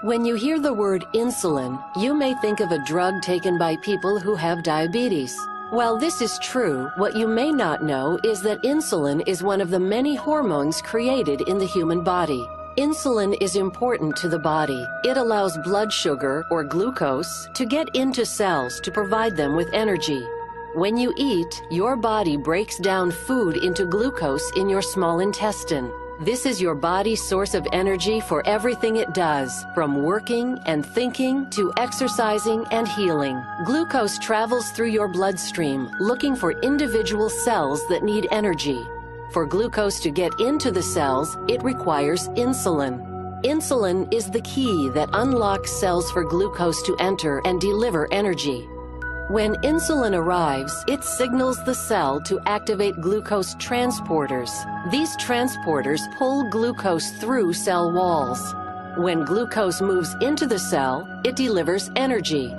When you hear the word insulin, you may think of a drug taken by people who have diabetes. While this is true, what you may not know is that insulin is one of the many hormones created in the human body. Insulin is important to the body. It allows blood sugar, or glucose, to get into cells to provide them with energy. When you eat, your body breaks down food into glucose in your small intestine. This is your body's source of energy for everything it does, from working and thinking to exercising and healing. Glucose travels through your bloodstream, looking for individual cells that need energy. For glucose to get into the cells, it requires insulin. Insulin is the key that unlocks cells for glucose to enter and deliver energy. When insulin arrives, it signals the cell to activate glucose transporters. These transporters pull glucose through cell walls. When glucose moves into the cell, it delivers energy.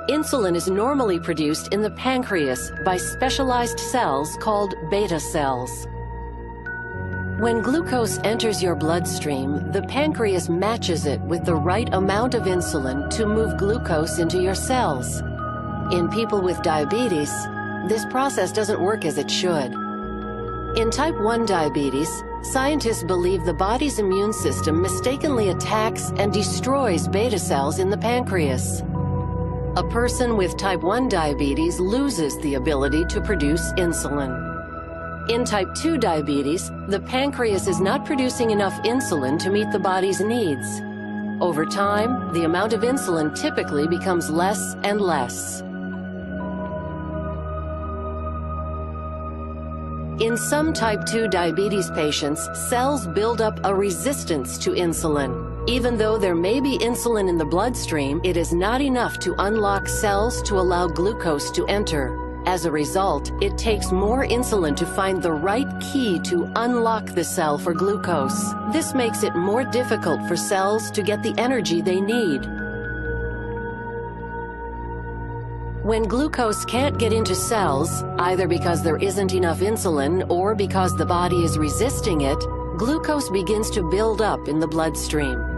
Insulin is normally produced in the pancreas by specialized cells called beta cells. When glucose enters your bloodstream, the pancreas matches it with the right amount of insulin to move glucose into your cells. In people with diabetes, this process doesn't work as it should. In type 1 diabetes, scientists believe the body's immune system mistakenly attacks and destroys beta cells in the pancreas. A person with type 1 diabetes loses the ability to produce insulin. In type 2 diabetes, the pancreas is not producing enough insulin to meet the body's needs. Over time, the amount of insulin typically becomes less and less. In some type 2 diabetes patients, cells build up a resistance to insulin. Even though there may be insulin in the bloodstream, it is not enough to unlock cells to allow glucose to enter. As a result, it takes more insulin to find the right key to unlock the cell for glucose. This makes it more difficult for cells to get the energy they need. When glucose can't get into cells, either because there isn't enough insulin or because the body is resisting it, glucose begins to build up in the bloodstream.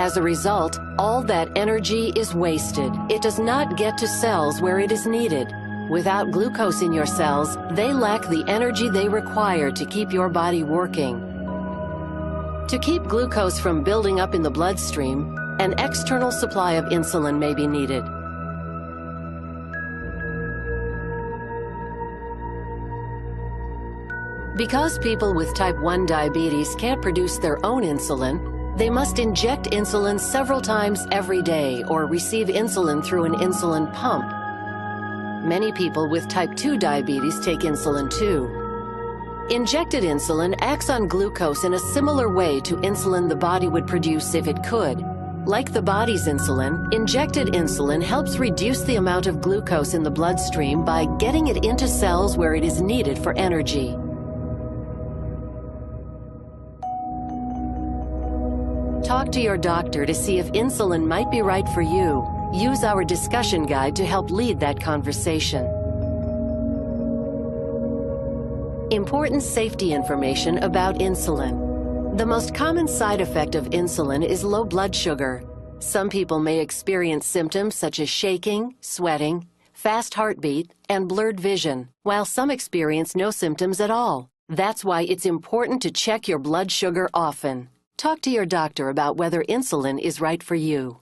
As a result, all that energy is wasted. It does not get to cells where it is needed. Without glucose in your cells, they lack the energy they require to keep your body working. To keep glucose from building up in the bloodstream, an external supply of insulin may be needed. Because people with type 1 diabetes can't produce their own insulin, they must inject insulin several times every day or receive insulin through an insulin pump. Many people with type 2 diabetes take insulin too. Injected insulin acts on glucose in a similar way to insulin the body would produce if it could. Like the body's insulin, injected insulin helps reduce the amount of glucose in the bloodstream by getting it into cells where it is needed for energy. Talk to your doctor to see if insulin might be right for you. Use our discussion guide to help lead that conversation. Important safety information about insulin. The most common side effect of insulin is low blood sugar. Some people may experience symptoms such as shaking, sweating, fast heartbeat, and blurred vision, while some experience no symptoms at all. That's why it's important to check your blood sugar often. Talk to your doctor about whether insulin is right for you.